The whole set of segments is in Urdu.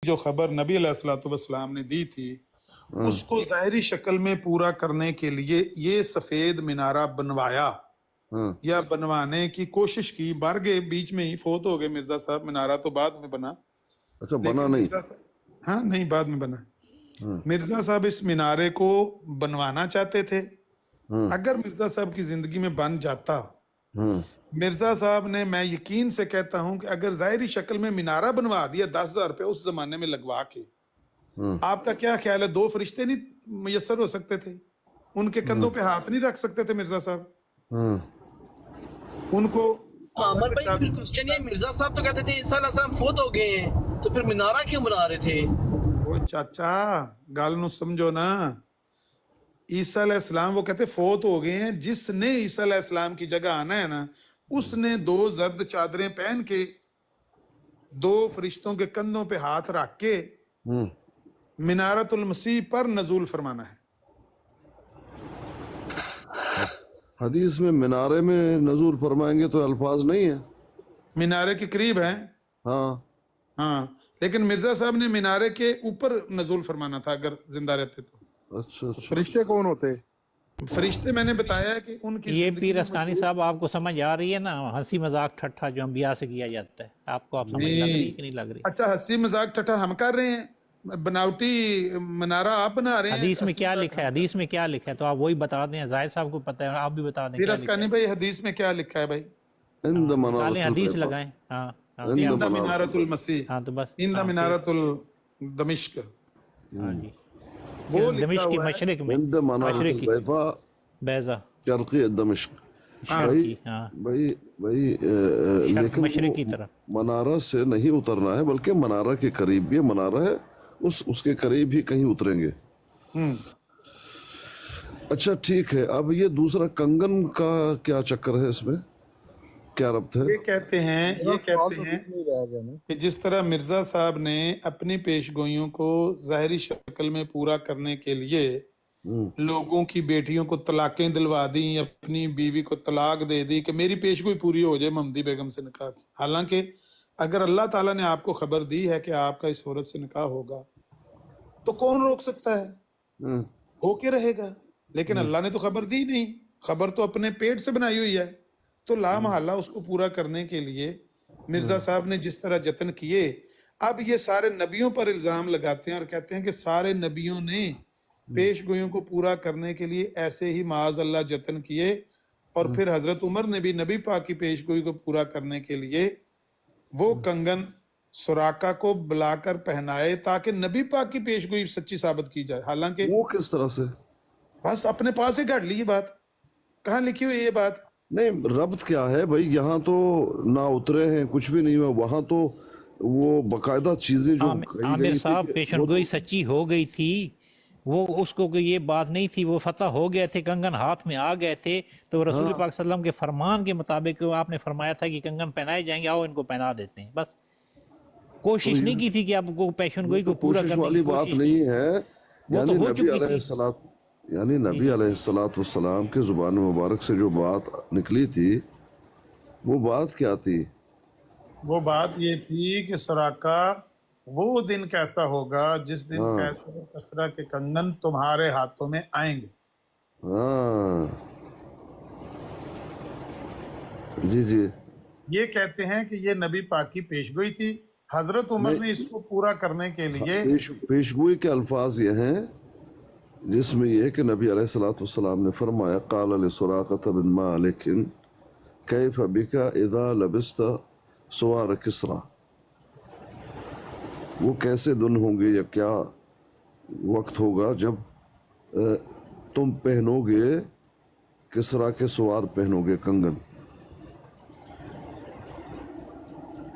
جو خبر نبی علیہ الصلوۃ والسلام نے دی تھی اس کو ظاہری شکل میں پورا کرنے کے لیے یہ سفید مینارہ بنوایا یا بنوانے کی کوشش کی. مر گئے بیچ میں ہی، فوت ہو گئے مرزا صاحب. مینارہ تو بعد میں بنا. اچھا بنا نہیں؟ ہاں نہیں، بعد میں بنا. مرزا صاحب اس مینارے کو بنوانا چاہتے تھے. اگر مرزا صاحب کی زندگی میں بن جاتا، مرزا صاحب نے، میں یقین سے کہتا ہوں کہ اگر ظاہری شکل میں مینارہ بنوا دیا 10,000 روپے اس زمانے میں لگوا کے، آپ کا کیا خیال ہے 2 فرشتے نہیں میسر ہو سکتے تھے؟ ان کے کندھوں پہ ہاتھ نہیں رکھ سکتے تھے مرزا صاحب؟ ان کو عامر بھائی پھر کوسچن یہ، مرزا صاحب تو کہتے تھے عیسیٰ علیہ السلام فوت ہو گئے ہیں، تو پھر مینارہ کیوں بنا رہے تھے؟ وہ چاچا گل نو سمجھو نا. عیسیٰ علیہ السلام وہ کہتے فوت ہو گئے ہیں. جس نے عیسیٰ علیہ السلام کی جگہ آنا ہے نا، اس نے 2 زرد چادریں پہن کے 2 فرشتوں کے کندھوں پہ ہاتھ رکھ کے منارۃ المسیح پر نزول فرمانا ہے. حدیث میں مینارے میں نزول فرمائیں گے تو الفاظ نہیں ہیں، مینارے کے قریب ہیں. ہاں لیکن مرزا صاحب نے مینارے کے اوپر نزول فرمانا تھا اگر زندہ رہتے تو. اچھا فرشتے کون ہوتے؟ فرشتے میں نے بتایا کہ ان کی یہ پیر اسکانی صاحب آپ کو سمجھ آ رہی ہے نا، ہنسی مذاق ٹھٹھا جو انبیاء سے کیا جاتا ہے، آپ کو آپ سمجھ لگ رہی ہے کہ نہیں لگ رہی؟ اچھا ہنسی مذاق ٹھٹھا ہم کر رہے ہیں، بناوٹی منارہ آپ بنا رہے ہیں. حدیث میں کیا لکھا ہے؟ حدیث میں کیا لکھا ہے تو آپ وہی بتا دیں. زاہد صاحب کو پتہ ہے، آپ بھی بتا دیں پیر کیا لکھا اسکانی ہے. بھائی حدیث میں کیا لکھا ہے بھائی؟ عند نکالیں، منارۃ حدیث البیضاء، لگائیں. ہاں عند منارۃ المسیح، ہاں تو بس عند منارۃ الدمشق. ہاں جی، وہ لکھا دمشق کی ہوا ہے مشرق میں، عند منارۃ مشرق کی البیضاء بیضا شرقی دمشق. شرقی. ہاں بھائی شرق لیکن مشرق وہ کی طرف. منارہ سے نہیں اترنا ہے، بلکہ منارہ کے قریب بھی منارہ ہے، اس کے قریب ہی کہیں اتریں گے. اچھا ٹھیک ہے. اب یہ دوسرا کنگن کا کیا چکر ہے، اس میں کیا ربط ہے؟ یہ کہتے ہیں کہ جس طرح مرزا صاحب نے اپنی پیش گوئیوں کو ظاہری شکل میں پورا کرنے کے لیے لوگوں کی بیٹیوں کو طلاقیں دلوا دیں، اپنی بیوی کو طلاق دے دی کہ میری پیش گوئی پوری ہو جائے محمدی بیگم سے نکاح کی. حالانکہ اگر اللہ تعالیٰ نے آپ کو خبر دی ہے کہ آپ کا اس عورت سے نکاح ہوگا تو کون روک سکتا ہے؟ ہو کے رہے گا. لیکن اللہ نے تو خبر دی نہیں، خبر تو اپنے پیٹ سے بنائی ہوئی ہے. تو لا محالہ اس کو پورا کرنے کے لیے مرزا صاحب نے جس طرح جتن کیے، اب یہ سارے نبیوں پر الزام لگاتے ہیں اور کہتے ہیں کہ سارے نبیوں نے پیش گوئیوں کو پورا کرنے کے لیے ایسے ہی معاذ اللہ جتن کیے. اور پھر حضرت عمر نے بھی نبی پاک کی پیش گوئی کو پورا کرنے کے لیے وہ کنگن سراقہ کو بلا کر پہنائے تاکہ نبی پاک کی پیش گوئی سچی ثابت کی جائے. حالانکہ وہ کس طرح سے؟ بس اپنے پاس ہی گھڑ لی. یہ بات کہاں لکھی ہوئی یہ بات؟ نہیں ربط کیا ہے بھائی؟ یہاں تو نہ اترے ہیں، کچھ بھی نہیں ہوا. وہاں تو وہ باقاعدہ چیزیں جو عامر صاحب پیشن گوئی سچی ہو گئی تھی، وہ اس کو یہ بات نہیں تھی، وہ فتح ہو گئے تھے، کنگن ہاتھ میں آ گئے تھے. تو رسول پاک صلی اللہ علیہ وسلم کے فرمان کے مطابق آپ نے فرمایا تھا کہ کنگن پہنائے جائیں گے، آؤ ان کو پہنا دیتے ہیں. بس کوشش نہیں کی تھی کہ آپ کو پیشن گوئی کو پورا کوشش کرنے والی کی بات کوشش نہیں ہے. وہ تو ہو چکی تھی. نبی علیہ السلام کے زبان مبارک سے جو بات نکلی تھی وہ بات کیا تھی؟ وہ بات یہ تھی کہ سراقہ وہ دن کیسا ہوگا جس دن کیسر و کسرا کے کنگن تمہارے ہاتھوں میں آئیں گے. جی یہ کہتے ہیں کہ یہ نبی پاک کی پیش گوئی تھی. حضرت عمر نے اس کو پورا کرنے کے لیے پیشگوئی کے الفاظ یہ ہیں جس میں یہ ہے کہ نبی علیہ السلام نے فرمایا قال لسراقة بن مالک کیف بک اذا لبست سوار کسرا. وہ کیسے دن ہوں گے یا کیا وقت ہوگا جب تم پہنو گے کسرا کے سوار پہنو گے کنگن.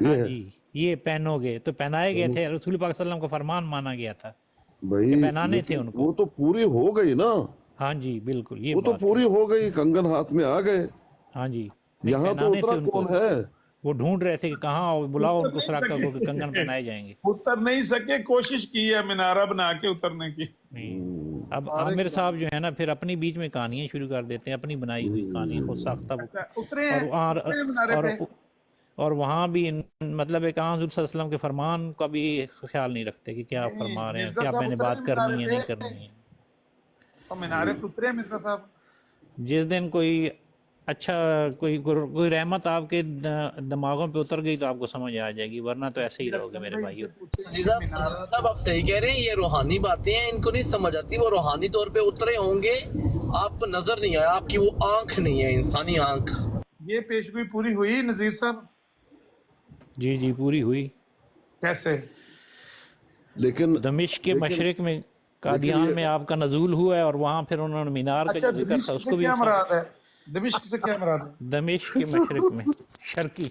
ہاں جی، یہ پہنو گے تو پہنائے گئے تھے، رسول پاک صلی اللہ علیہ وسلم کا فرمان مانا گیا تھا بھائی پہنانے تھے ان کو. وہ تو پوری ہو گئی نا. ہاں جی بالکل، یہ وہ تو بات پوری ہو گئی، کنگن ہاتھ میں آ گئے. ہاں جی، یہاں تو اترا کون ہے؟ وہ ڈھونڈ رہے تھے کہ کہاں بلاؤ ان کو سراقہ کو کہ کنگن پہنائے جائیں گے. اتر نہیں سکے، کوشش کی ہے مینارہ بنا کے اترنے کی. اب عامر صاحب جو ہے نا پھر اپنی بیچ میں کہانیاں شروع کر دیتے ہیں، اپنی بنائی ہوئی کہانی خود ساختہ. اترے ہیں اور وہاں بھی مطلب ایک عام حضور صلی اللہ علیہ وسلم کے فرمان کا بھی خیال نہیں رکھتے کہ کیا فرما رہے ہیں، کیا میں نے بات کرنی ہے نہیں کرنی ہے۔ تو مینارے پہ اترے مرزا صاحب؟ جس دن کوئی اچھا کوئی رحمت آپ کے دماغوں پہ اتر گئی تو آپ کو سمجھ آ جائے گی، ورنہ تو ایسے ہی رہو گے میرے بھائیو۔ جی صاحب آپ صحیح کہہ رہے ہیں، یہ روحانی باتیں ہیں، ان کو نہیں سمجھ آتی۔ وہ روحانی طور پہ اترے ہوں گے، آپ کو نظر نہیں آیا، آپ کی وہ آنکھ نہیں ہے، انسانی آنکھ۔ یہ پیشگوئی پوری ہوئی نذیر صاحب؟ جی جی پوری ہوئی۔ کیسے؟ لیکن دمشق کے مشرق میں قادیان میں آپ کا نزول ہوا ہے، اور وہاں پھر انہوں نے مینار کا اچھا جو ذکر تھا دمشق اس سے کو بھی کیا مراد ہے؟ دمشق سے کیا مراد ہے؟ دمشق کے مشرق میں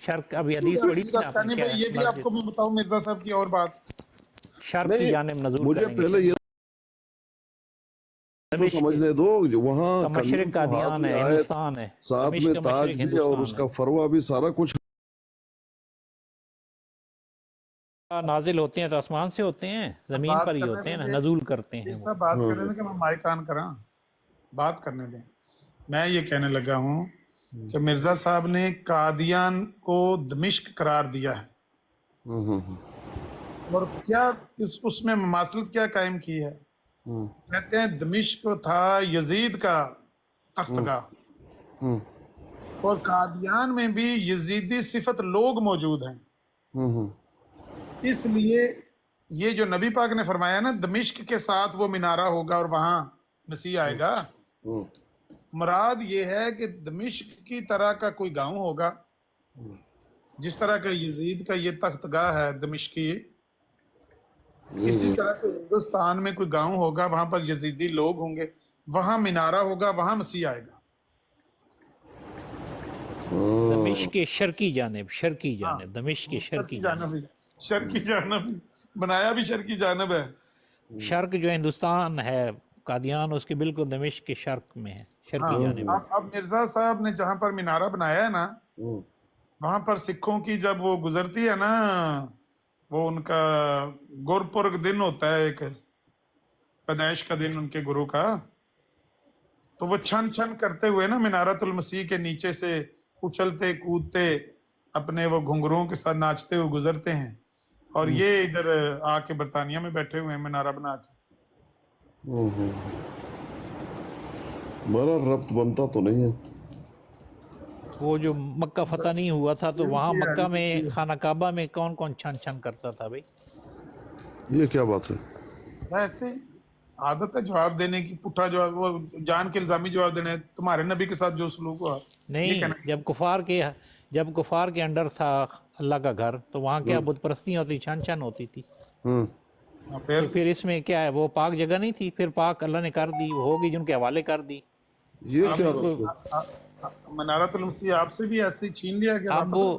شرق ابھی حدیث پڑھی تھی نا آپ نے، یہ بھی آپ کو میں بتاؤں مرزا صاحب کی اور بات، شرق کی جانب نزول مجھے کریں گے۔ پہلے یہ تو سمجھنے دو وہاں مشرق قادیان ہے، ہندوستان ہے، ساتھ میں تاج بھی اور اس کا فروہ بھی سارا کچھ نازل ہوتے ہیں تو آسمان سے ہوتے ہیں، زمین پر ہی ہوتے ہیں نا، نزول کرتے ہیں وہ۔ سب بات کرنے دیں کہ میں مائک آن کراں، بات کرنے دیں۔ میں یہ کہنے لگا ہوں کہ مرزا صاحب نے قادیان کو دمشق قرار دیا ہے، اور کیا اس میں مماثلت کیا قائم کی ہے؟ کہتے ہیں دمشق تھا یزید کا تختگاہ، اور قادیان میں بھی یزیدی صفت لوگ موجود ہیں، اس لیے یہ جو نبی پاک نے فرمایا نا دمشق کے ساتھ وہ مینارہ ہوگا اور وہاں مسیح آئے گا، مراد یہ ہے کہ دمشق کی طرح کا کوئی گاؤں ہوگا، جس طرح کا یزید کا یہ تختگاہ ہے دمشقی، اسی طرح کے ہندوستان میں کوئی گاؤں ہوگا، وہاں پر یزیدی لوگ ہوں گے، وہاں مینارہ ہوگا، وہاں مسیح آئے گا۔ دمشق کے شرقی جانب دمشق کے شرقی جانب، شرقی جانب بنایا بھی شرقی جانب ہے۔ شرق جو ہندوستان ہے قادیان اس کے بالکل دمشق کے شرق میں ہے، شرقی جانب۔ اب مرزا صاحب نے جہاں پر مینارہ بنایا ہے نا، وہاں پر سکھوں کی جب وہ گزرتی ہے نا، وہ ان کا گورپرگ دن ہوتا ہے، ایک پیدائش کا دن ان کے گرو کا، تو وہ چھن چھن کرتے ہوئے نا مینارۃ المسیح کے نیچے سے اچھلتے کودتے اپنے وہ گھنگروں کے ساتھ ناچتے ہوئے گزرتے ہیں، اور یہ ادھر آ کے برطانیہ میں بیٹھے ہوئے ہیں مینارہ بنا کے۔ بڑا ربط بنتا تو نہیں ہے۔ وہ جو مکہ فتح نہیں ہوا تھا تو وہاں مکہ میں خانہ کعبہ میں کون کون چھن چھن کرتا تھا بھائی؟ یہ کیا بات ہے؟ ایسے عادت ہے جواب دینے کی، پٹھا جواب، وہ جان کے الزامی جواب دینے۔ تمہارے نبی کے ساتھ جو سلوک ہوا نہیں، جب کفار کے انڈر تھا اللہ کا گھر تو وہاں کیا بت پرستیاں ہوتی، چھن چھن ہوتی تھی، پھر اس میں کیا ہے، وہ پاک جگہ نہیں تھی، پھر پاک اللہ نے کر دی، وہ ہوگی جن کے حوالے کر دی۔ یہ کیا ربط ہے؟ منارۃ المسیح آپ سے بھی ایسے ہی چھین لیا گیا؟ اب وہ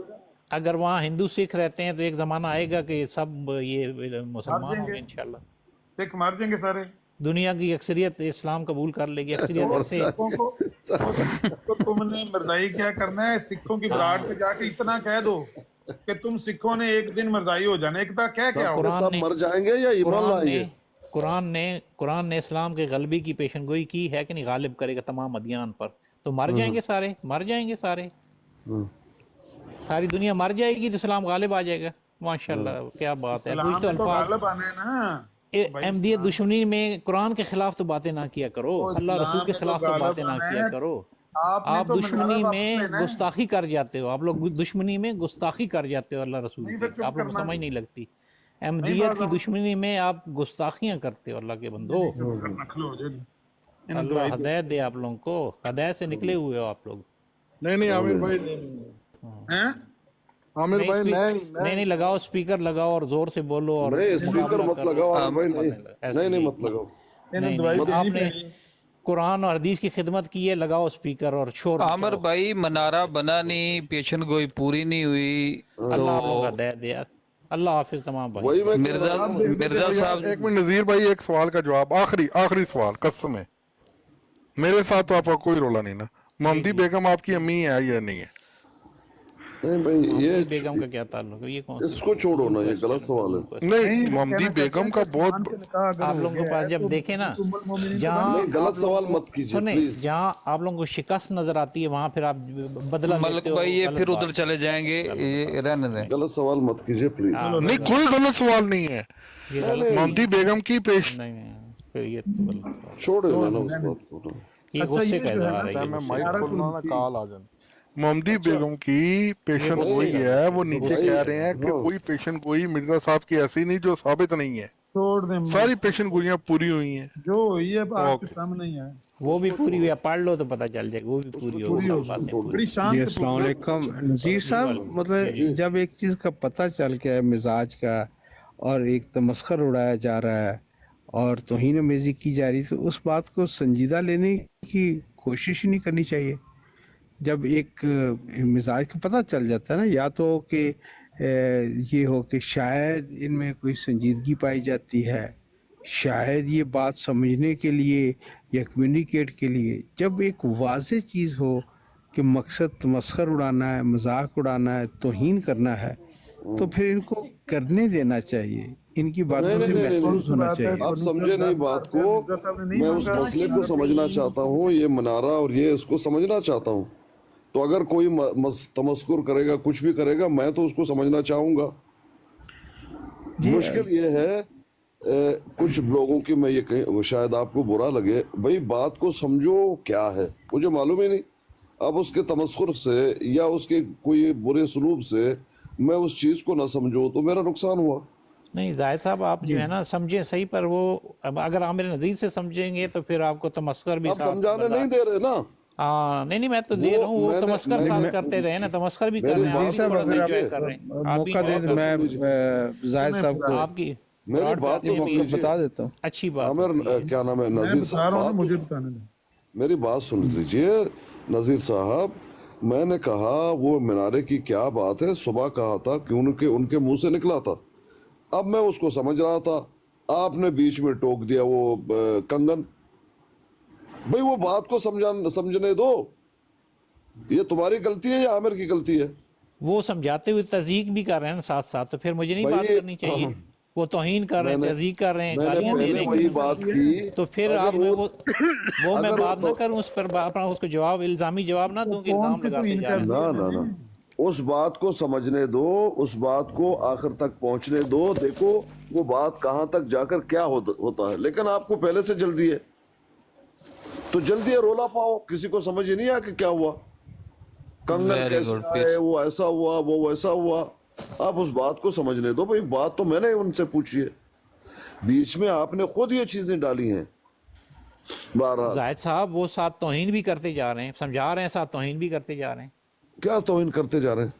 اگر وہاں ہندو سکھ رہتے ہیں تو ایک زمانہ آئے گا کہ سب یہ مسلمان ہوں گے انشاءاللہ، سکھ مار جائیں گے سارے، دنیا کی اکثریت اسلام قبول کر لے گی، اکثریت ایسے۔ تو تم نے مرزائی کیا کرنا ہے، سکھوں کی براٹ پہ جا کے اتنا کہہ دو کہ تم سکھوں نے ایک دن مرزائی ہو جانا، ایک کہہ کیا ہو، سب مر جائیں گے یا ایمان لائیں گے؟ قرآن نے اسلام کے غلبی کی پیشن گوئی کی ہے کہ نہیں، غالب کرے گا تمام ادیان پر، تو مر جائیں گے سارے، ساری دنیا مر جائے گی تو اسلام غالب آ جائے گا۔ ماشاءاللہ کیا بات ہے، کچھ تو الفاظ غالب آنا ہے نا۔ احمدیت دشمنی میں قرآن کے خلاف تو باتیں نہ کیا کرو، اللہ رسول کے خلاف تو باتیں نہ کیا کرو۔ آپ دشمنی میں گستاخی کر جاتے ہو، آپ لوگ دشمنی میں گستاخی کر جاتے ہو اللہ رسول کی، آپ لوگ کو سمجھ نہیں لگتی۔ احمدیت کی دشمنی میں آپ گستاخیاں کرتے ہو اللہ کے بندو۔ اللہ ہدایت دے آپ لوگوں کو، ہدایت سے نکلے ہوئے ہو آپ لوگ۔ نہیں عامر بھائی، عامر بھائی نہیں لگاؤ، اسپیکر لگاؤ اور زور سے بولو، اور نہیں اسپیکر مت لگاؤ بھائی، نہیں مت لگاؤ۔ آپ نے قرآن اور حدیث کی خدمت کی ہے، لگاؤ اسپیکر اور شور۔ عامر بھائی منارہ بنا نہیں، پیشن گوئی پوری نہیں ہوئی، اللہ آپ کو ہدایت دے۔ اللہ حافظ تمام بھائی۔ مرزا صاحب ایک منٹ نذیر بھائی، ایک سوال کا جواب، آخری سوال، قسم ہے میرے ساتھ تو آپ کا کوئی رولا نہیں نا، محمدی بیگم آپ کی امی ہے یا نہیں ہے؟ نہیں بھائی یہ بیگم کا کیا تعلق ہے؟ یہ کون اس کو چھوڑو نا، یہ غلط سوال ہے. نہیں محمدی بیگم کا بہت آپ لوگوں کے پاس جب دیکھیں نا جہاں نہیں غلط سوال مت کیجیے سنیں، پلیز. جہاں آپ لوگوں کو شکست نظر آتی ہے وہاں پھر آپ بدلہ ملک لیتے ہو. بھائی یہ غلط پھر بات ادھر چلے جائیں گے، یہ رہنے دیں. غلط سوال مت کیجیے پلیز. نہیں، کوئی غلط سوال نہیں ہے. یہ غلط محمدی بیگم کی پیش نہیں پھر یہ تو غلط بات ہے. چھوڑ دینا نا اس بات کو. یہ غصے کا اظہار ہے. میں یہ مائک کھولنا نا کال آ جاتی. محمدی اچھا۔ بیگم کی پیشن گوئی ہے، وہ نیچے کہہ رہے ہیں کہ کوئی پیشن گوئی مرزا صاحب کی ایسی نہیں جو ثابت نہیں ہے. چھوڑ دیں، ساری پیشن گوئیاں پوری ہوئی ہیں. جو ہوئی ہے آپ کے سامنے ہی ہے. وہ بھی پوری ہوئی ہے، پڑھ لو تو پتہ چل جائے گا. وہ بھی پوری ہوگی. بڑی شان جی سے السلام علیکم نذیر صاحب. مطلب جب ایک چیز کا پتہ چل گیا ہے مزاج کا اور ایک تمسخر اڑایا جا رہا ہے اور توہین آمیزی کی جا رہی ہے تو اس بات کو سنجیدہ لینے کی کوشش ہی نہیں کرنی چاہیے. جب ایک مزاج کا پتہ چل جاتا ہے نا، یا تو کہ یہ ہو کہ شاید ان میں کوئی سنجیدگی پائی جاتی ہے، شاید یہ بات سمجھنے کے لیے یا کمیونیکیٹ کے لیے، جب ایک واضح چیز ہو کہ مقصد تمسخر اڑانا ہے، مذاق اڑانا ہے، توہین کرنا ہے، تو پھر ان کو کرنے دینا چاہیے. ان کی باتوں سے محفوظ ہونا چاہیے. آپ سمجھے نہیں بات کو. میں اس مسئلے کو سمجھنا چاہتا ہوں، یہ منارہ اور یہ اس کو سمجھنا چاہتا ہوں. تو اگر کوئی تمسخر کرے گا، کچھ بھی کرے گا، میں تو اس کو سمجھنا چاہوں گا. مشکل یہ ہے کچھ لوگوں کی، میں یہ کہیں شاید آپ کو برا لگے، بھئی بات کو سمجھو کیا ہے، مجھے معلوم ہی نہیں. اب اس کے تمسخر سے یا اس کے کوئی برے سلوک سے میں اس چیز کو نہ سمجھوں تو میرا نقصان ہوا. نہیں زاہد صاحب، آپ جو ہے نا سمجھیں صحیح، پر وہ اب اگر عامر نذیر سے سمجھیں گے تو پھر آپ کو تمسخر بھی آپ سمجھانے نہیں دے رہے نا. نہیں میں تو دے رہا ہوں. وہ تمسخر ساتھ کرتے رہے نا، تمسخر بھی کر رہے ہیں، نذیر صاحب اگر آپ موقع دیں تو میں زاہد صاحب کو آپ کی میری بات تو بتا دیتا ہوں. اچھی بات. عامر کیا نام ہے، نذیر صاحب، مجھے بتانے دیں. میری بات سن لیجئے. نذیر صاحب، میں نے کہا وہ منارے کی کیا بات ہے، صبح کہا تھا کہ ان کے منہ سے نکلا تھا. اب میں اس کو سمجھ رہا تھا، آپ نے بیچ میں ٹوک دیا وہ کنگن. بھئی وہ بات کو سمجھنے دو. یہ تمہاری غلطی ہے یا عامر کی غلطی ہے؟ وہ سمجھاتے ہوئے تضحیق بھی کر رہے ہیں ساتھ ساتھ، تو پھر مجھے نہیں بات کرنی چاہیے. وہ توہین کر رہے ہیں، تضحیق کر رہے ہیں، گالیاں دے رہے وہی ہیں، بات کی. تو پھر آپ میں وہ میں بات نہ کروں اس پر، اپنا اس کو جواب الزامی جواب نہ دوں کہ الزام لگاتے جا رہے ہیں. نہ اس بات کو سمجھنے دو، اس بات کو آخر تک پہنچنے دو. دیکھو وہ بات کہاں تک جا کر کیا ہوتا ہے. لیکن آپ کو پہلے سے جلدی ہے تو جلدی رولا پاؤ. کسی کو سمجھ ہی نہیں آیا کہ کیا ہوا، کنگن کیسا ہے، وہ ایسا ہوا، وہ ویسا ہوا. آپ اس بات کو سمجھنے دو. بھئی بات تو میں نے ان سے پوچھی ہے، بیچ میں آپ نے خود یہ چیزیں ڈالی ہیں. زاہد صاحب وہ ساتھ توہین بھی کرتے جا رہے ہیں، سمجھا رہے ہیں، ساتھ توہین بھی کرتے جا رہے ہیں. کیا توہین کرتے جا رہے ہیں؟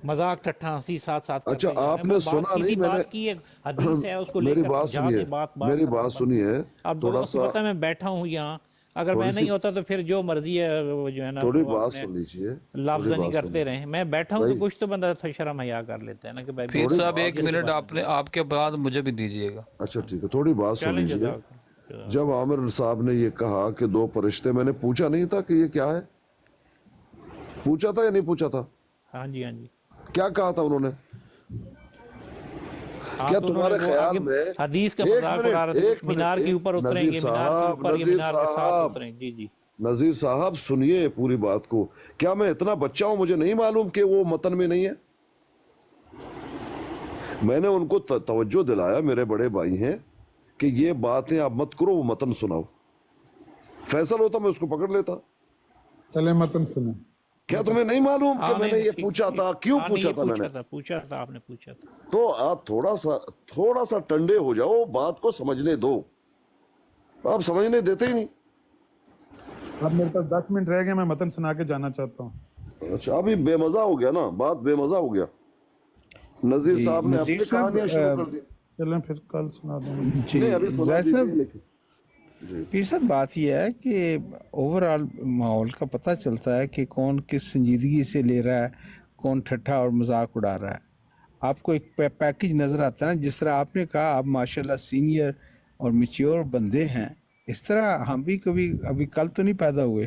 مذاق ٹھٹھا ہنسی ساتھ ساتھ. اچھا آپ نے سنا نہیں، میں نے حدیث ہے اس کو لے میری کر بات سنیے، میری بات سنیے تھوڑا سا. پتہ میں بیٹھا ہوں یہاں، اگر میں نہیں ہوتا تو پھر جو مرضی ہے وہ جو ہے نا تھوڑی بات سن لیجئے، لفظ نہیں کرتے رہے. میں بیٹھا ہوں تو کچھ تو بندہ شرم حیا کر لیتا ہے نا کہ پیر صاحب ایک منٹ آپ کے بعد مجھے بھی دیجئے گا. اچھا ٹھیک ہے، تھوڑی بات سن لیجئے. جب عامر صاحب نے یہ کہا کہ 2 فرشتے، میں نے پوچھا نہیں تھا کہ یہ کیا ہے؟ پوچھا تھا یا نہیں پوچھا تھا؟ ہاں جی ہاں جی. کیا کہا تھا انہوں نے؟ کیا تمہارے خیال میں حدیث کا مذاق اڑا رہے تھے، مینار کے اوپر اتریں گے، مینار کے اوپر یہ مینار کے ساتھ اتریں. جی جی نذیر صاحب سنیے پوری بات کو. کیا میں اتنا بچہ ہوں مجھے نہیں معلوم کہ وہ متن میں نہیں ہے؟ میں نے ان کو توجہ دلایا، میرے بڑے بھائی ہیں، کہ یہ باتیں آپ مت کرو، وہ متن سناؤ. فیصل ہوتا میں اس کو پکڑ لیتا. چلے متن سنیں. کیا تمہیں نہیں معلوم کہ میں نے یہ پوچھا تھا؟ کیوں پوچھا تھا میں نے؟ پوچھا تھا آپ نے، پوچھا تھا. تو آپ تھوڑا سا ٹنڈے ہو جاؤ، بات کو سمجھنے دو. آپ سمجھنے دیتے ہی نہیں. اب میرے پاس 10 منٹ رہ گئے، میں متن سنا کے جانا چاہتا ہوں. اچھا ابھی بے مزہ ہو گیا نا، بات بے مزہ ہو گیا. نذیر صاحب نے اپنی کہانیاں شروع کر دی. چلیں پھر کل سنا دوں. جی زاہد صاحب، پیر صاحب بات یہ ہے کہ اوورآل ماحول کا پتہ چلتا ہے کہ کون کس سنجیدگی سے لے رہا ہے، کون ٹھٹھا اور مذاق اڑا رہا ہے. آپ کو ایک پیکیج نظر آتا ہے نا. جس طرح آپ نے کہا آپ ماشاءاللہ سینئر اور میچور بندے ہیں، اس طرح ہم بھی کبھی ابھی کل تو نہیں پیدا ہوئے.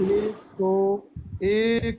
101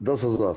10,000।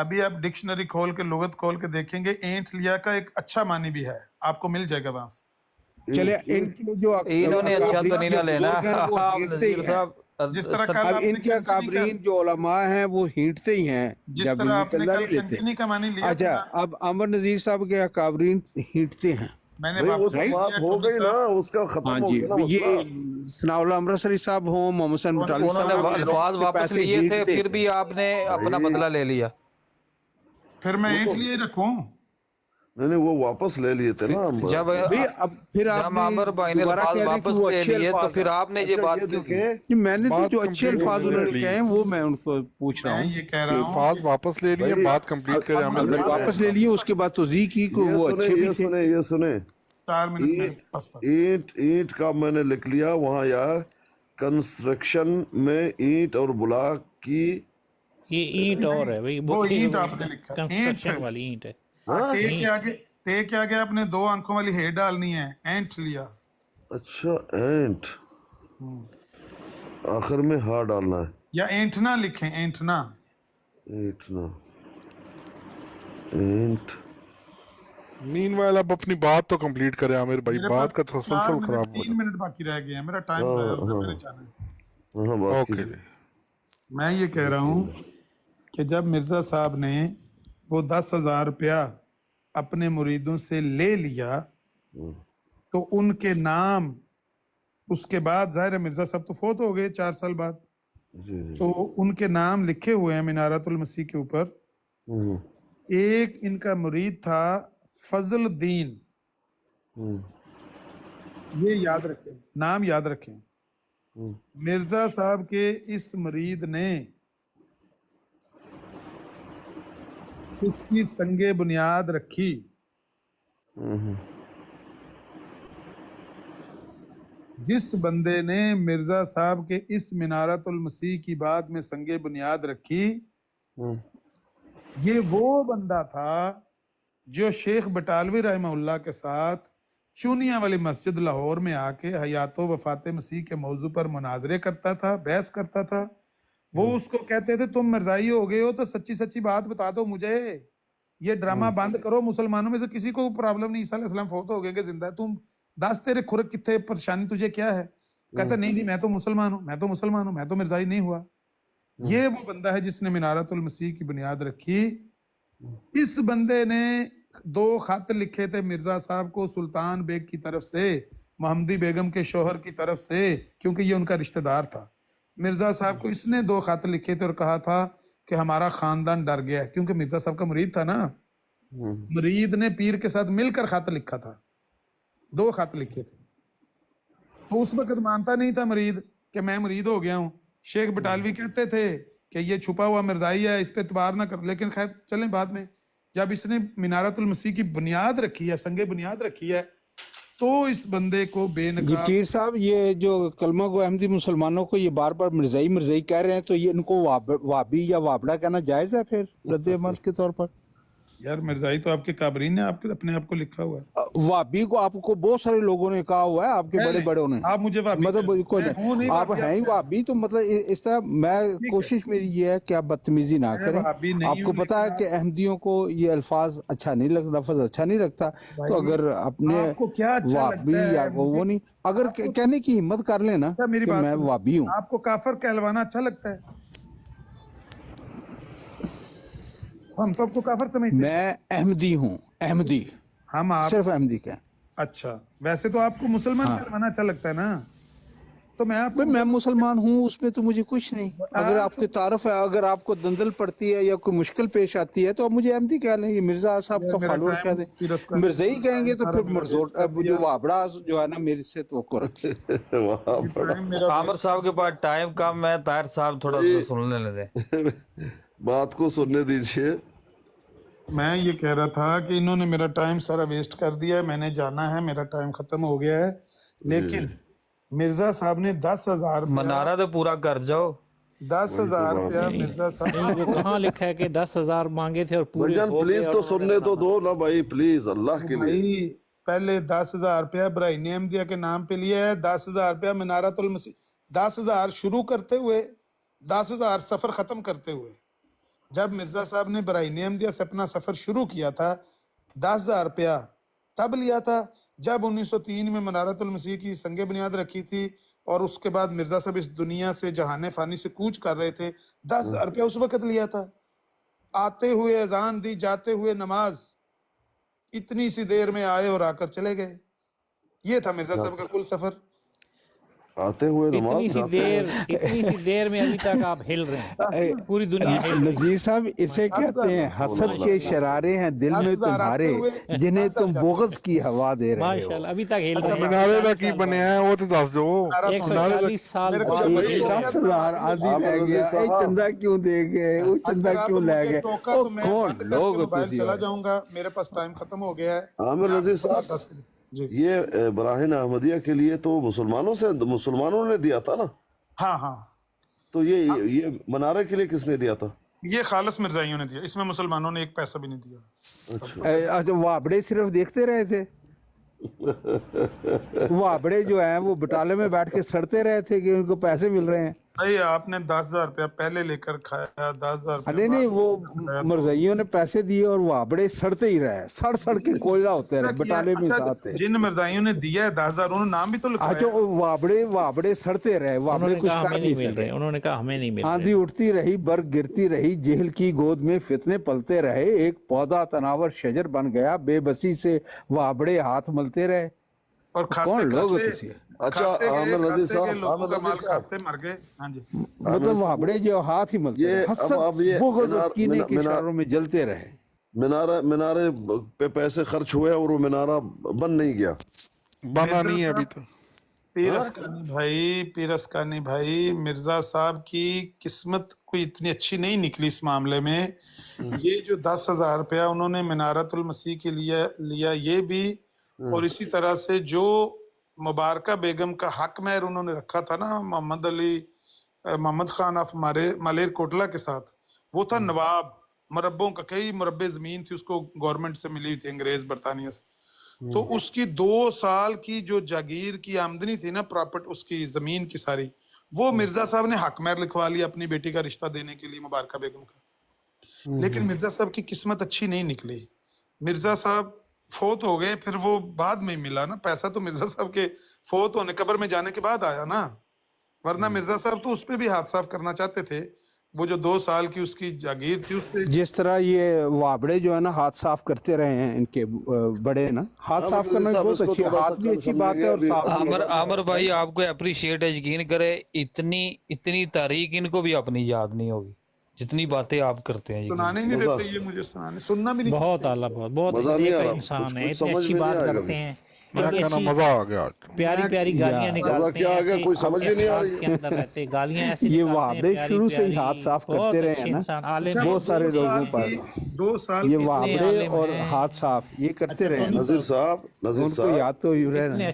ابھی آپ ڈکشنری کھول کے لغت کھول کے دیکھیں گے اینٹ لیا کا ایک اچھا معنی بھی ہے, آپ کو مل جائے گا وہاں سے. چلے ان کی جو انہوں نے اچھا تو نہیں نہ لینا آپ نذیر صاحب. جس طرح کل اب آپ نے ان کے اکابرین جو علماء ہیں وہ ہینٹتے ہی ہیں جس جب طرح آپ نے کلدہ کل نہیں لیتے. کنٹینی کا معنی لیا اچھا تھا, اب عمر نذیر صاحب کے اکابرین ہینٹتے ہیں. میں نے بھائی وہ تو واپس بات ہو گئی نا, اس کا ہاں ختم ہو جی, گیا نا یہ مسئلہ. ثناء اللہ امرتسری صاحب ہوں, محمد حسین بٹالی انہوں نے صاحب الفاظ واپس لیے تھے, پھر بھی آپ نے اپنا بدلہ لے لیا. پھر میں اینٹ لیے رکھوں. نہیں وہ واپس لے لیے تھے نا. جب اب پھر آپ جب عامر بھائی نے الفاظ واپس لے لیے تو پھر آپ نے یہ بات کیوں کی؟ میں نے تو جو اچھے الفاظ انہوں نے کہے ہیں وہ میں ان کو پوچھ رہا میں ہوں. یہ کہہ رہا ہوں الفاظ واپس لے لیے, بات کمپلیٹ کرے عامر اگر بھائی. واپس لے لیے اس کے بعد توضیح کی کہ وہ اچھے بھی تھے. یہ سنیں 4 منٹ میرے پاس. اینٹ کا میں نے لکھ لیا وہاں یار, کنسٹرکشن میں اینٹ اور بلاک کی. یہ اینٹ اور ہے بھائی, وہ اینٹ آپ نے لکھا, کنسٹرکشن والی اینٹ ہے. ٹے کے آگے آپ نے 2 آنکھوں والی ہے ڈالنی ہے, اینٹ لیا. اچھا اینٹ آخر میں ہاں ڈالنا ہے, یا اینٹنا لکھیں, اینٹنا. اینٹ نا اینٹ. مین وائل اب اپنی بات تو کمپلیٹ کرے عامر بھائی, بات کا تسلسل خراب ہو 3 منٹ باقی رہ گئے ہیں, میرا ٹائم ضائع ہوگا, میرے چاہنے. ہاں بات اوکے. کیجیے. میں یہ کہہ رہا ہوں کہ جب مرزا صاحب نے وہ 10,000 روپیہ اپنے مریدوں سے لے لیا تو ان کے نام اس کے بعد, ظاہر ہے مرزا صاحب تو فوت ہو گئے 4 سال بعد, تو ان کے نام لکھے ہوئے ہیں منارت المسیح کے اوپر. ایک ان کا مرید تھا فضل الدین, یہ یاد رکھیں, نام یاد رکھیں. مرزا صاحب کے اس مرید نے اس کی سنگ بنیاد رکھی. جس بندے نے مرزا صاحب کے اس منارت المسیح کی بات میں سنگ بنیاد رکھی, یہ وہ بندہ تھا جو شیخ بٹالوی رحمہ اللہ کے ساتھ چونیا والی مسجد لاہور میں آ کے حیات و وفات مسیح کے موضوع پر مناظرے کرتا تھا, بحث کرتا تھا. وہ اس کو کہتے تھے تم مرزائی ہو گئے ہو تو سچی سچی بات بتا دو مجھے, یہ ڈرامہ بند کرو, مسلمانوں میں سے کسی کو پرابلم نہیں, عیسیٰ علیہ السلام فوت ہو گئے کہ زندہ ہے, تم دس تیرے کھرک کتنے, پریشانی تجھے کیا ہے؟ کہتا نہیں میں تو مسلمان ہوں, میں تو مرزائی نہیں ہوا. یہ وہ بندہ ہے جس نے منارت المسیح کی بنیاد رکھی. اس بندے نے 2 خط لکھے تھے مرزا صاحب کو, سلطان بیگ کی طرف سے, محمدی بیگم کے شوہر کی طرف سے, کیونکہ یہ ان کا رشتہ دار تھا. مرزا صاحب کو اس نے 2 خط لکھے تھے اور کہا تھا کہ ہمارا خاندان ڈر گیا ہے, کیونکہ مرزا صاحب کا مرید تھا نا. مرید نے پیر کے ساتھ مل کر خط لکھا تھا, 2 خط لکھے تھے. تو اس وقت مانتا نہیں تھا مرید کہ میں مرید ہو گیا ہوں. شیخ بٹالوی کہتے تھے کہ یہ چھپا ہوا مرزائی ہے, اس پہ اعتبار نہ کر. لیکن خیر چلیں, بعد میں جب اس نے منارت المسیح کی بنیاد رکھی ہے, سنگ بنیاد رکھی ہے, تو اس بندے کو بے نقاب. پیر صاحب یہ جو کلمہ گو احمدی مسلمانوں کو یہ بار بار مرزائی کہہ رہے ہیں, تو یہ ان کو وابی یا وابڑا کہنا جائز ہے پھر رد عمل کے طور پر؟ یار مرزائی تو آپ کے کابرین نے اپنے آپ کو لکھا ہوا ہے. وابی کو آپ کو بہت سارے لوگوں نے کہا ہوا ہے, آپ کے بڑے بڑوں نے. آپ مجھے مطلب آپ ہیں ہی وابی, تو مطلب اس طرح میں کوشش میری یہ ہے کہ آپ بدتمیزی نہ کریں. آپ کو پتا ہے کہ احمدیوں کو یہ الفاظ اچھا نہیں لگتا, لفظ اچھا نہیں لگتا, تو اگر اپنے وابی یا وہ نہیں, اگر کہنے کی ہمت کر لینا کہ میں وابی ہوں. آپ کو کافر کہلوانا اچھا لگتا ہے؟ ہم تو آپ کو کافر سمجھتے ہیں. میں احمدی ہوں, احمدی, ہم صرف احمدی کا. اچھا, ویسے تو آپ کو مسلمان کہلوانا اچھا لگتا ہے نا. تو میں مسلمان ہوں, اس میں تو مجھے کچھ نہیں. اگر آپ کی تعارف ہے, اگر آپ کو دندل پڑتی ہے یا کوئی مشکل پیش آتی ہے تو آپ مجھے احمدی کہہ لیں, یہ مرزا صاحب کا فالوور کہہ دیں. مرزائی کہیں گے تو پھر مرزوٹ جو وابڑا جو ہے نا میرے سے توقع رکھے. عامر صاحب کے پاس ٹائم کم ہے, طاہر صاحب تھوڑا سا سننے لے دیں, بات کو سننے دیجئے. میں یہ کہہ رہا تھا کہ انہوں نے میرا ٹائم سارا ویسٹ کر دیا ہے, میں نے جانا ہے, میرا ٹائم ختم ہو گیا ہے. لیکن مرزا صاحب نے 10,000 منارہ تو پورا کر جاؤ. 10,000 روپیہ مرزا صاحب وہ کہاں لکھا ہے کہ 10,000 مانگے تھے اور پورے ہو گئے. پلیز تو سننے تو دو نا بھائی, پلیز اللہ کے لیے. پہلے 10,000 روپیہ براہین احمدیہ کے نام پہ لیا ہے, 10,000 روپیہ منارت المسیح, 10,000 شروع کرتے ہوئے, 10,000 سفر ختم کرتے ہوئے. جب مرزا صاحب نے برائے احمدیہ سے اپنا سفر شروع کیا تھا 10,000 روپیہ تب لیا تھا جب 1903 میں منارت المسیح کی سنگ بنیاد رکھی تھی، اور اس کے بعد مرزا صاحب اس دنیا سے جہان فانی سے کوچ کر رہے تھے، 10,000 روپیہ اس وقت لیا تھا۔ آتے ہوئے اذان دی، جاتے ہوئے نماز، اتنی سی دیر میں آئے اور آ کر چلے گئے۔ یہ تھا مرزا صاحب کا کل سفر۔ آتے ہوئے اتنی نماز سی دیر میں ابھی تک آپ ہل رہے ہیں، پوری دنیا ہل رہی ہے۔ نذیر صاحب اسے کہتے ہیں حسد کے شرارے ہیں دل میں تمہارے، جنہیں تم بغض کی ہوا دے رہے ہو۔ ماشاءاللہ ابھی تک ہل رہے ہیں۔ منارے کا کی بنیا ہے وہ تو دس دو۔ 140 سال بعد 10,000 آدھی لے گیا، اے چندہ کیوں دے گئے، وہ چندہ کیوں لے گئے، وہ کون لوگ موبائل چلا جاؤں گا، میرے پاس ٹائم ختم ہو گیا ہے۔ عامر نذیر صاحب، یہ براہین احمدیہ کے لیے تو مسلمانوں نے دیا تھا نا؟ ہاں ہاں، تو یہ منارے کے لیے کس نے دیا تھا؟ یہ خالص مرزائیوں نے دیا، اس میں مسلمانوں نے ایک پیسہ بھی نہیں دیا۔ اچھا، وابڑے صرف دیکھتے رہے تھے؟ وابڑے جو ہیں وہ بٹالے میں بیٹھ کے سڑتے رہے تھے کہ ان کو پیسے مل رہے ہیں؟ بھائی آپ نے 10,000 روپیہ پہلے لے کر کھایا، 10,000 نہیں، وہ مرزائیوں نے پیسے دیے اور وابڑے سڑتے ہی رہے، سڑ کے کوئلہ ہوتے رہے، بٹالے میں ساتھ تھے۔ جن مرزائیوں نے دیا ہے 10,000 انہوں نے نام بھی تو لکھا اچھا، وابڑے سڑتے رہے، وابڑے کچھ کر نہیں سکے۔ انہوں نے کہا ہمیں نہیں مل رہے۔ آندھی اٹھتی رہی، برگ گرتی رہی، جہل کی گود میں فتنے پلتے رہے، ایک پودا تناور شجر بن گیا، بے بسی سے وابڑے ہاتھ ملتے رہے۔ اور کون لوگ تھے؟ اچھا عامر نذیر صاحب، مر گئے۔ ہاں جی، مطلب وابڑے جو ہاتھ ہی ملتے رہے، حسد بغض اور کینے کے اشاروں میں جلتے رہے۔ منارے پہ پیسے خرچ ہوئے اور وہ منارہ بن نہیں گیا، بنا نہیں ہے ابھی تو۔ پیرسکانی بھائی، مرزا صاحب کی قسمت کوئی اتنی اچھی نہیں نکلی اس معاملے میں۔ یہ جو 10,000 روپیہ انہوں نے منارت المسیح کے لیے لیا، یہ بھی، اور اسی طرح سے جو مبارکہ بیگم کا حق مہر انہوں نے رکھا تھا نا محمد خان آف مالیر کوٹلہ کے ساتھ، وہ تھا نواب مربوں کا، کئی مربے زمین تھی اس کو گورنمنٹ سے ملی تھی، انگریز برطانیہ سے، تو اس کی 2 سال کی جو جاگیر کی آمدنی تھی نا، پراپرٹ اس کی زمین کی ساری، وہ مرزا صاحب نے حق مہر لکھوا لیا اپنی بیٹی کا رشتہ دینے کے لیے مبارکہ بیگم کا۔ لیکن مرزا صاحب کی قسمت اچھی نہیں نکلی، مرزا صاحب فوت ہو گئے، پھر وہ بعد میں ملا نا پیسہ، تو مرزا صاحب کے فوت ہونے، قبر میں جانے کے بعد آیا نا، ورنہ مرزا صاحب تو اس پہ بھی ہاتھ صاف کرنا چاہتے تھے، وہ جو 2 سال کی اس کی جاگیر تھی اس پہ۔ جس طرح یہ وابڑے جو ہے نا ہاتھ صاف کرتے رہے ہیں، ان کے بڑے نا، ہاتھ صاف کرنا بہت اچھی، ہاتھ بھی اچھی بات ہے اور صاف۔ عامر بھائی آپ کو اپریشیٹ ہے، یقین کرے اتنی تاریخ ان کو بھی اپنی یاد نہیں ہوگی، جتنی باتیں آپ کرتے ہیں۔ سنانے نہیں دیتے یہ مجھے، سننا بھی نہیں۔ بہت اعلیٰ، بہت نیک انسان ہے، اتنی اچھی بات کرتے ہیں، مزہ آ گیا آج۔ پیاری گالیاں نکالتے ہیں، گالیاں ایسی۔ یہ وابڑے شروع سے ہی ہاتھ صاف کرتے رہے ہیں نا بہت سارے لوگوں پر، 2 سال یہ وابڑے اور ہاتھ صاف یہ کرتے رہے ہیں۔ نذیر صاحب ان کو یاد تو ہی رہنا۔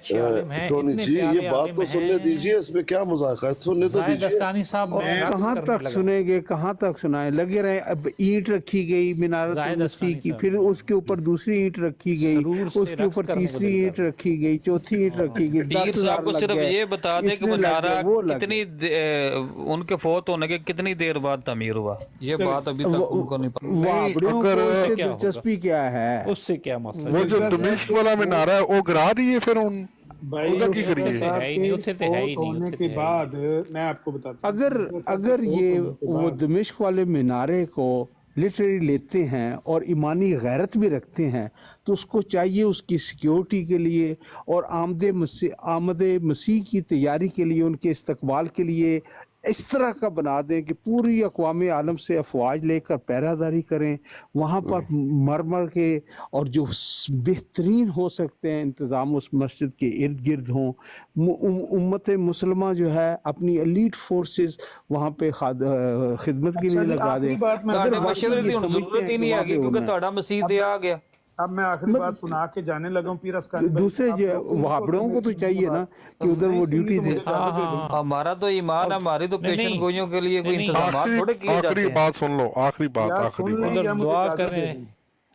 ٹونی جی یہ بات تو سننے دیجئے، اس میں کیا مذاق ہے، سننے تو دیجئے۔ دستانی صاحب کہاں تک سنیں گے، کہاں تک سنائیں، لگے رہے۔ اب اینٹ رکھی گئی منارت المسیح کی، پھر اس کے اوپر دوسری اینٹ رکھی گئی، اس کے اوپر تیسری اینٹ رکھی گئی، چوتھی اینٹ رکھی گئی، پیر صاحب کو صرف یہ بتا دیں کہ منارہ کتنی ان کے فوت ہونے کے کتنی دیر بعد تعمیر ہوا، یہ بات ابھی تک ان کو نہیں پتا۔ وابڑیوں کو اس سے دلچسپی کیا ہے؟ اس سے کیا مسئلہ؟ وہ جو دمشق والا منارہ ہے وہ گرا دیے، پھر ان کی کریے ہونے کے بعد میں آپ کو بتاتا ہوں، اگر یہ وہ دمشق والے منارے کو لٹرلی لیتے ہیں اور ایمانی غیرت بھی رکھتے ہیں، تو اس کو چاہیے اس کی سیکیورٹی کے لیے اور آمد مسیح کی تیاری کے لیے، ان کے استقبال کے لیے اس طرح کا بنا دیں کہ پوری اقوام عالم سے افواج لے کر پہرہ داری کریں، وہاں پر مر کے، اور جو بہترین ہو سکتے ہیں انتظام اس مسجد کے ارد گرد ہوں۔ امت مسلمہ جو ہے اپنی ایلیٹ فورسز وہاں پہ خدمت کے لیے لگا دیں۔ ضرورت ہی نہیں آ گئی کیونکہ تہاڈا مسیح دے آ گیا۔ اب میں آخری بات سنا کے جانے لگا ہوں، پیر اسکانی بھائی، دوسرے وابڑوں کو تو چاہیے نا کہ ادھر وہ ڈیوٹی دے۔ ہمارا تو ایمان ہے، ہماری تو پیشن گوئیوں کے لیے کوئی انتظامات تھوڑے کیے جاتے ہیں۔ آخری بات سن لو، آخری بات دعا کر رہے ہیں،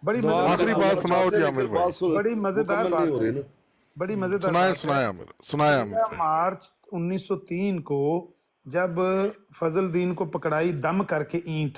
بڑی آخری بات سناؤ جی عامر بھائی، بڑی مزیدار بات ہے، بڑی مزیدار بات ہے۔ سنائے مارچ 1903 کو جب فضل الدین کو پکڑائی دم کر کے اینٹ،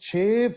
6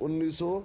1900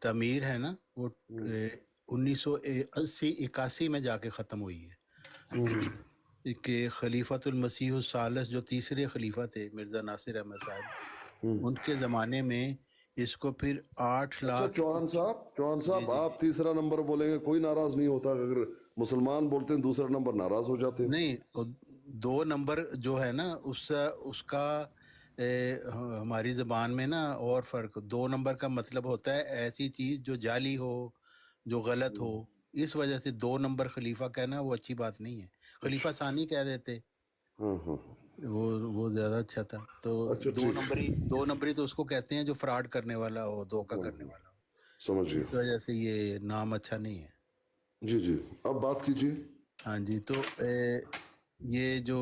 تعمیر ہے نا وہ 1980-81 میں جا کے ختم ہوئی ہے کہ خلیفۃ المسیح الثالث جو تیسرے خلیفہ تھے مرزا ناصر احمد صاحب، ان کے زمانے میں اس کو پھر 8 اچھا لاکھ چوہان صاحب آپ تیسرا نمبر بولیں گے کوئی ناراض نہیں ہوتا؟ اگر مسلمان بولتے ہیں دوسرا نمبر ناراض ہو جاتے ہیں؟ نہیں، 2 نمبر جو ہے نا اس کا ہماری زبان میں نا اور فرق، 2 نمبر کا مطلب ہوتا ہے ایسی چیز جو جعلی ہو، جو غلط ہو، اس وجہ سے 2 نمبر خلیفہ کہنا وہ اچھی بات نہیں ہے، خلیفہ ثانی کہہ دیتے، وہ زیادہ اچھا تھا۔ تو 2 نمبری تو اس کو کہتے ہیں جو فراڈ کرنے والا ہو، دھوکہ کرنے والا ہو، سمجھ گیا۔ اس وجہ سے یہ نام اچھا نہیں ہے۔ جی اب بات کیجیے۔ ہاں جی، تو یہ جو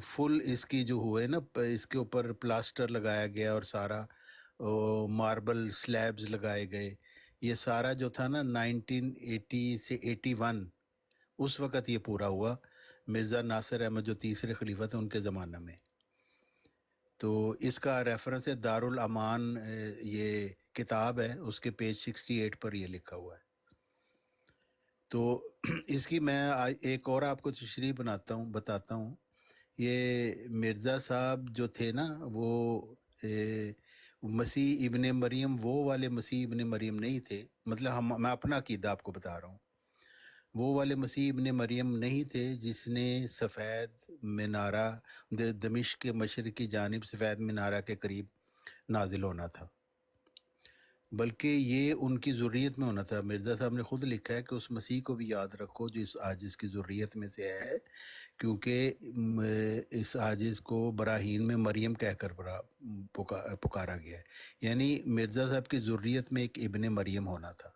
فل اس کی جو ہوئے نا، اس کے اوپر پلاسٹر لگایا گیا اور سارا ماربل سلیبز لگائے گئے، یہ سارا جو تھا نا 1980 سے 81 اس وقت یہ پورا ہوا، مرزا ناصر احمد جو تیسرے خلیفہ تھے ان کے زمانہ میں۔ تو اس کا ریفرنس ہے دارالامان، یہ کتاب ہے، اس کے پیج 68 پر یہ لکھا ہوا ہے۔ تو اس کی میں ایک اور آپ کو تشریح بتاتا ہوں۔ یہ مرزا صاحب جو تھے نا وہ مسیح ابن مریم، وہ والے مسیح ابن مریم نہیں تھے، مطلب میں اپنا عقیدہ آپ کو بتا رہا ہوں، وہ والے مسیح ابن مریم نہیں تھے جس نے سفید مینارہ دمشق کے مشرق کی جانب سفید مینارہ کے قریب نازل ہونا تھا، بلکہ یہ ان کی ذریت میں ہونا تھا۔ مرزا صاحب نے خود لکھا ہے کہ اس مسیح کو بھی یاد رکھو جو اس عاجز کی ذریت میں سے ہے، کیونکہ اس عاجز کو براہین میں مریم کہہ کر پکارا گیا ہے، یعنی مرزا صاحب کی ذریت میں ایک ابن مریم ہونا تھا۔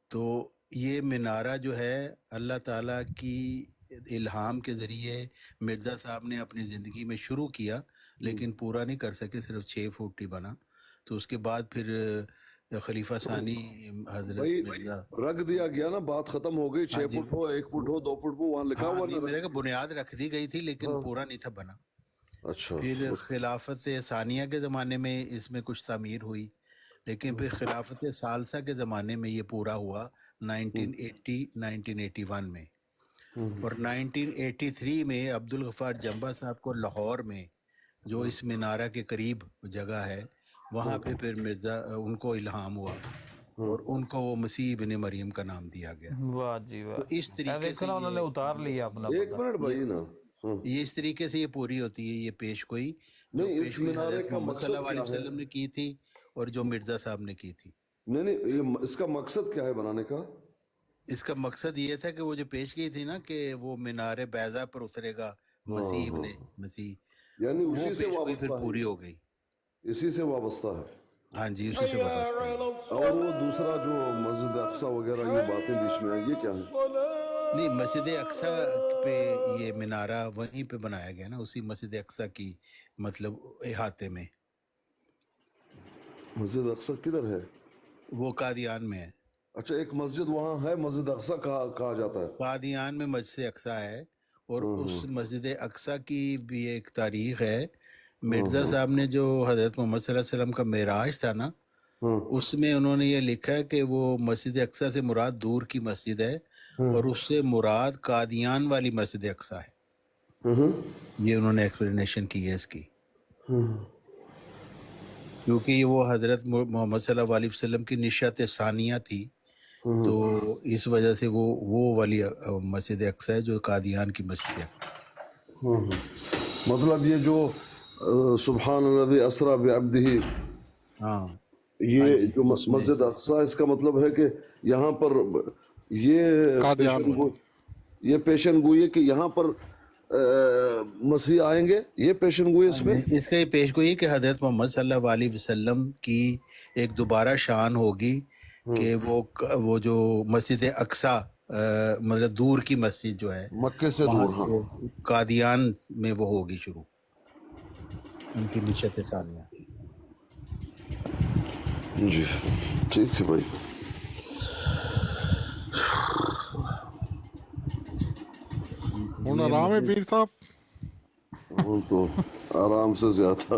تو یہ مینارہ جو ہے اللہ تعالیٰ کی الہام کے ذریعے مرزا صاحب نے اپنی زندگی میں شروع کیا، لیکن پورا نہیں کر سکے، صرف 6 فٹ ہی بنا۔ تو اس کے بعد پھر خلیفہ ثانی حضرت مرزا رکھ دیا گیا نا، بات ختم ہو گئی، 6 فٹ ہو، 1 فٹ ہو، 2 فٹ ہو، وہاں لکھا ہوا نا، میرے کو بنیاد رکھ دی گئی تھی لیکن پورا نہیں تھا بنا۔ اچھا، پھر خلافت ثانیہ کے زمانے میں اس میں کچھ تعمیر ہوئی، لیکن پھر خلافت ثالثہ کے زمانے میں یہ پورا ہوا 1981 میں، اور 1983 میں عبدالغفار جنبہ صاحب کو لاہور میں جو اس مینارہ کے قریب جگہ ہے وہاں پہ پھر مرزا ان کو الہام ہوا اور ان کو وہ مسیح ابن مریم کا نام دیا گیا۔ واہ جی واہ، تو اس طریقے سے انہوں نے اتار لیا اپنا۔ ایک منٹ بھائی نا، یہ اس طریقے سے یہ پوری ہوتی ہے یہ پیش گوئی جو نہیں، اس پیش گوئی مینارے حضرت کا محمد صلی مقصد اللہ علیہ کیا ہے؟ وسلم نے کی تھی اور جو مرزا صاحب نے کی تھی۔ نہیں، یہ اس کا مقصد کیا ہے بنانے کا؟ اس کا مقصد یہ تھا کہ وہ جو پیش گئی تھی نا کہ وہ مینار بیضا پر اترے گا مسیح ابن مسیح، یعنی وہ اسی سے پیش گوئی وابستہ پھر پوری ہے، ہو گئی۔ اسی سے وابستہ ہے۔ ہاں جی، اسی سے وابستہ ہے۔ اور وہ دوسرا جو مسجد اقصیٰ وغیرہ یہ باتیں بیچ میں آئی، یہ کیا ہے؟ نہیں، مسجد اقصیٰ پہ یہ مینارہ وہیں پہ بنایا گیا نا، اسی مسجد اقصیٰ کی مطلب احاطے میں۔ مسجد اقصیٰ کدھر ہے؟ وہ قادیان میں ہے۔ اچھا، ایک مسجد وہاں ہے مسجد اقصیٰ کہا جاتا ہے؟ قادیان میں مسجد اقصیٰ ہے، اور اس مسجد اقصیٰ کی بھی ایک تاریخ ہے۔ مرزا صاحب نے جو حضرت محمد صلی اللہ علیہ وسلم کا معراج تھا نا، اس میں انہوں نے یہ لکھا ہے کہ وہ مسجد اقصیٰ سے مراد دور کی مسجد ہے، اور اس سے مراد قادیان والی مسجد اقصیٰ ہے۔ یہ انہوں نے ایکسپلینیشن کی ہے اس کی، کیونکہ یہ وہ حضرت محمد صلی اللہ علیہ وسلم کی نشأت ثانیہ تھی، تو اس وجہ سے وہ والی مسجد اقصیٰ ہے جو قادیان کی مسجد ہے۔ مطلب یہ جو سبحان الذی اسریٰ بعبدہ، ہاں، یہ جو مسجد اقصیٰ، اس کا مطلب ہے کہ یہاں پر یہ پیشن گوئی ہے کہ یہاں پر مسیح آئیں گے، یہ پیشن گوئی اس میں؟ اس کا یہ پیش گوئی کہ حضرت محمد صلی اللہ علیہ وسلم کی ایک دوبارہ شان ہوگی کہ وہ جو مسجد اقصیٰ مطلب دور کی مسجد جو ہے مکے سے دور، ہاں، قادیان میں وہ ہوگی شروع، ان کی نشأت ثانیہ۔ جی ٹھیک ہے بھائی۔ آرام ہے پیر صاحب؟ وہ تو آرام سے زیادہ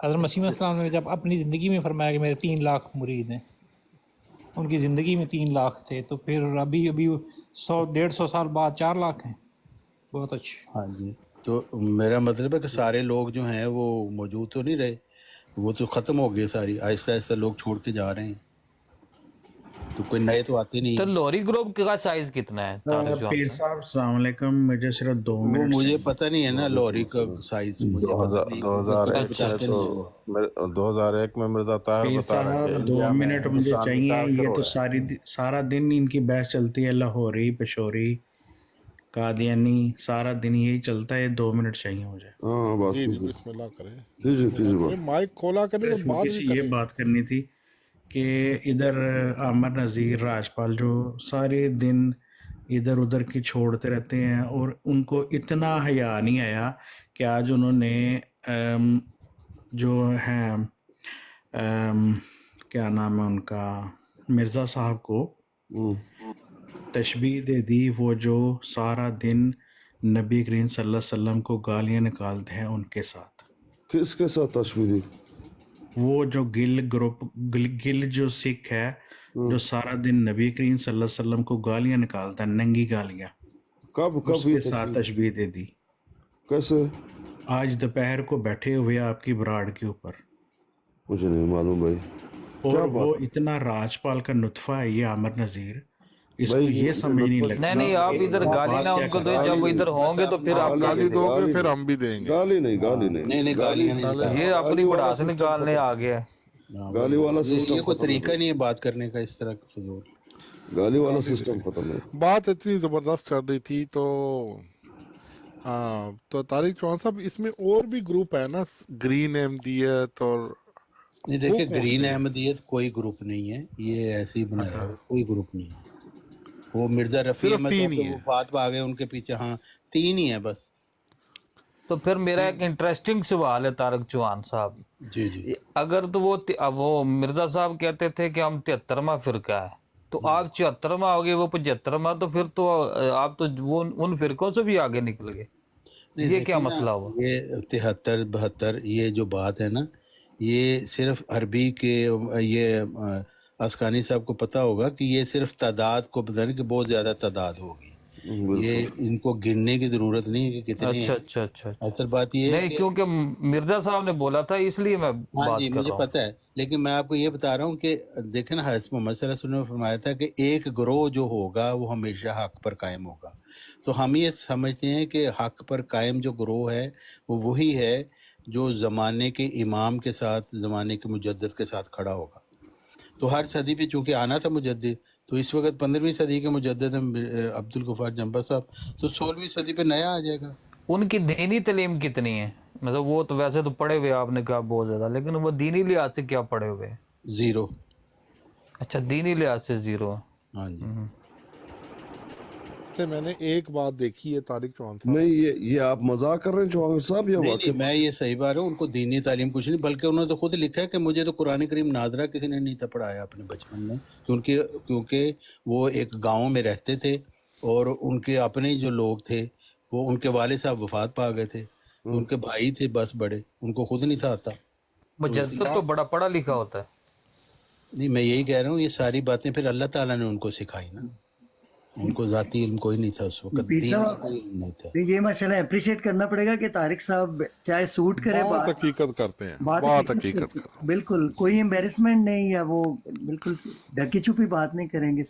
حضرت مسیح السلام نے جب اپنی زندگی میں فرمایا کہ میرے 3 لاکھ مرید ہیں، ان کی زندگی میں 3 لاکھ تھے، تو پھر ابھی 100-150 سال بعد 4 لاکھ ہیں. بہت اچھے. ہاں جی، تو میرا مطلب ہے کہ سارے لوگ جو ہیں وہ موجود تو نہیں رہے، وہ تو ختم ہو گئے ساری، آہستہ آہستہ لوگ چھوڑ کے جا رہے ہیں، تو کوئی نئے تو آتے نہیں تو ہیں. لوری گروپ کا سائز کتنا ہے طارق جوان پیر صاحب؟ صاحب السلام علیکم، مجھے صرف 2 وہ منٹ مجھے چاہیے. پتہ نہیں ہے نا لوری کا سائز، مجھے پتہ نہیں، دو وہ ہزار کچھ ایک میں بتاتے تو نہیں ہیں. 2001 میں مرزا طاہر پیر بتا رہے صاحب کہ 2 انڈیا میں منٹ مجھے ہندوستان میں چاہیے. 4 یہ کروڑ تو ہے. سارا دن ان کی بحث چلتی ہے، لاہوری، پشوری، قادیانی، سارا دن یہی چلتا ہے. 2 منٹ چاہیے مجھے. ہاں بات جی جی کیجیے بسم اللہ کریں، کیجیے بسم اللہ کیجیے کریں، مائک کھولا کریں تو بعد چھوٹی میں سی یہ کریں. بات کرنی تھی کہ ادھر عامر نذیر، راجپال جو سارے دن ادھر ادھر کی چھوڑتے رہتے ہیں، اور ان کو اتنا حیا نہیں آیا کہ آج انہوں نے جو ہیں کیا نام ہے ان کا، مرزا صاحب کو تشبیہ دے دی. وہ جو سارا دن نبی کریم صلی اللہ علیہ وسلم کو گالیاں نکالتے ہیں ان کے ساتھ. کس کے ساتھ تشبیہ دی؟ وہ جو گل جو سکھ ہے جو سارا دن نبی کریم صلی اللہ علیہ وسلم کو گالیاں نکالتا ہے، ننگی گالیاں، کب اس یہ کے ساتھ تشبیہ دے دی. کیسے؟ آج دوپہر کو بیٹھے ہوئے آپ کی براڑ کے اوپر، مجھے نہیں معلوم بھائی، اور کیا وہ بات اتنا راجپال کا نطفہ ہے یہ عامر نذیر، اس بھائی؟ کو یہ سمجھ نہیں لگتا. نہیں آپ ادھر گالی نہ ان کو دو، جب وہ ادھر ہوں گے تو پھر آپ گالی دو گے پھر ہم بھی دیں گے. گالی نہیں، گالی نہیں، نہیں نہیں، گالیاں نہیں نکالیں. یہ اپنی بڑھاس نکالنے آ گیا. گالی والا یہ سسٹم کوئی ختم طریقہ ہے، نہیں ہے بات کرنے کا اس طرح کا فضول. گالی والا سسٹم ختم ہے. بات اتنی زبردست چل رہی تھی تو تو طارق چوہان صاحب اس میں اور بھی گروپ ہے نا، گرین احمدیت اور نہیں دیکھیں، گرین احمدیت کوئی گروپ نہیں ہے، یہ ایسے ہی بنایا ہے، کوئی گروپ نہیں ہے. وہ مرزا رفیع صرف احمد 3 کے ہی ہے. وفات پا گئے، ان کے پیچھے ہاں 3 ہی ہیں بس. تو پھر میرا ایک انٹرسٹنگ سوال ہے طارق چوہان صاحب، جی جی. اگر تو وہ مرزا صاحب کہتے تھے کہ ہم 73واں فرقہ ہے، تو آپ 74واں ہو گئے، وہ 75واں، تو پھر تو آپ تو وہ ان فرقوں سے بھی آگے نکل گئے. یہ کیا مسئلہ ہوا؟ یہ 73 72 یہ جو بات ہے نا، یہ صرف عربی کے، یہ اسکانی صاحب کو پتہ ہوگا کہ یہ صرف تعداد کو پتہ نہیں کہ بہت زیادہ تعداد ہوگی، یہ ان کو گننے کی ضرورت نہیں ہے کہ کتنے ہیں. اچھا اصل بات یہ ہے نہیں، کہ کیونکہ مرزا صاحب نے بولا تھا اس لیے میں ہاں بات جی کر مجھے رہا ہوں. پتہ ہے، لیکن میں آپ کو یہ بتا رہا ہوں کہ دیکھیں نا، حضرت محمد صلی اللہ علیہ وسلم نے فرمایا تھا کہ ایک گروہ جو ہوگا وہ ہمیشہ حق پر قائم ہوگا. تو ہم یہ سمجھتے ہیں کہ حق پر قائم جو گروہ ہے وہ وہی ہے جو زمانے کے امام کے ساتھ، زمانے کے مجدد کے ساتھ کھڑا ہوگا. تو ہر صدی پہ چونکہ آنا تھا مجدد، تو اس وقت 15ویں صدی کے مجدد ہیں عبدالغفار جنبہ صاحب، تو 16ویں صدی پہ نیا آ جائے گا. ان کی دینی تعلیم کتنی ہے؟ مطلب وہ تو ویسے تو پڑھے ہوئے، آپ نے کہا بہت زیادہ، لیکن وہ دینی لحاظ سے کیا پڑھے ہوئے؟ 0. اچھا، دینی لحاظ سے 0. ہاں جی. میں نے ایک بات دیکھی ہے طارق چوہان صاحب، نہیں یہ آپ مذاق کر رہے ہیں چوہان صاحب، یا نہیں واقعی؟ میں یہ صحیح بات ہے، ان کو دینی تعلیم کچھ نہیں، بلکہ انہوں نے تو خود لکھا ہے کہ مجھے تو قرآن کریم نادرہ کسی نے نہیں تھا پڑھایا اپنے بچپن میں، کیونکہ وہ ایک گاؤں میں رہتے تھے، اور ان کے اپنے جو لوگ تھے وہ ان کے والد صاحب وفات پا گئے تھے، تو ان کے بھائی تھے بس بڑے، ان کو خود نہیں تھا آتا. مجدد تو بڑا پڑھا لکھا ہوتا ہے. نہیں میں یہی کہہ رہا ہوں، یہ ساری باتیں پھر اللہ تعالیٰ نے ان کو سکھائی نا، ان کو ذاتی علم کوئی نہیں تھا اس وقت، دین کا کوئی علم نہیں تھا. یہ ماشاء اللہ اپریشیٹ کرنا پڑے گا کہ طارق صاحب چاہے سوٹ کرے بات حقیقت کرتے ہیں، بات بات حقیقت کرتے ہیں. بالکل کوئی امبیرسمنٹ نہیں، یا وہ بالکل ڈھکی چھپی بات نہیں کریں گے.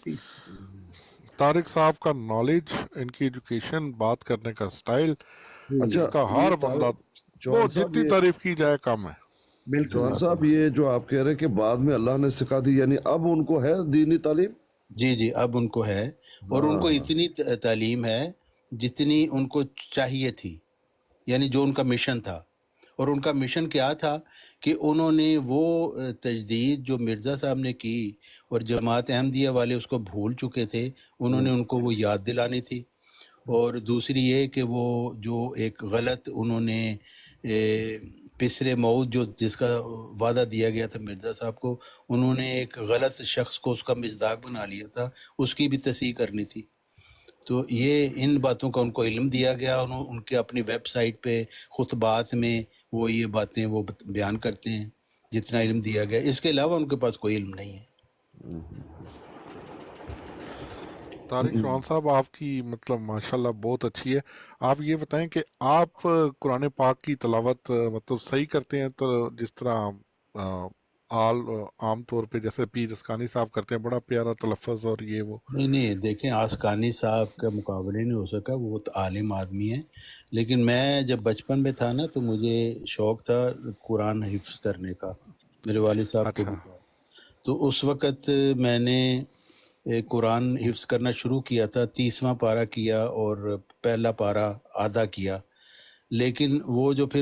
طارق صاحب کا نالج، ان کی ایجوکیشن، بات کرنے کا سٹائل، جس کا ہر بندہ وہ جتنی تعریف کی جائے کم ہے. جوہر صاحب یہ جو آپ کہہ رہے ہیں کہ بعد میں اللہ نے سکھا دی، یعنی اب ان کو ہے دینی تعلیم؟ جی جی اب ان کو ہے، اور ان کو اتنی تعلیم ہے جتنی ان کو چاہیے تھی، یعنی جو ان کا مشن تھا. اور ان کا مشن کیا تھا کہ انہوں نے وہ تجدید جو مرزا صاحب نے کی اور جماعت احمدیہ والے اس کو بھول چکے تھے، انہوں نے ان کو وہ یاد دلانی تھی. اور دوسری یہ کہ وہ جو ایک غلط انہوں نے پسر موت جو جس کا وعدہ دیا گیا تھا مرزا صاحب کو، انہوں نے ایک غلط شخص کو اس کا مصداق بنا لیا تھا، اس کی بھی تصحیح کرنی تھی. تو یہ ان باتوں کا ان کو علم دیا گیا، ان کے اپنی ویب سائٹ پہ خطبات میں وہ یہ باتیں وہ بیان کرتے ہیں جتنا علم دیا گیا، اس کے علاوہ ان کے پاس کوئی علم نہیں ہے۔ طارق چوہان صاحب آپ کی مطلب ماشاءاللہ بہت اچھی ہے۔ آپ یہ بتائیں کہ آپ قرآن پاک کی تلاوت مطلب صحیح کرتے ہیں تو جس طرح عام طور پہ جیسے پیر اسکانی صاحب کرتے ہیں، بڑا پیارا تلفظ اور یہ وہ؟ نہیں دیکھیں، آسکانی صاحب کا مقابلہ نہیں ہو سکا، وہ بہت عالم آدمی ہیں، لیکن میں جب بچپن میں تھا نا تو مجھے شوق تھا قرآن حفظ کرنے کا، میرے والد صاحب کو اچھا بھی تھا، تو اس وقت میں نے قرآن حفظ کرنا شروع کیا تھا، 30واں پارہ کیا اور پہلا پارہ آدھا کیا، لیکن وہ جو پھر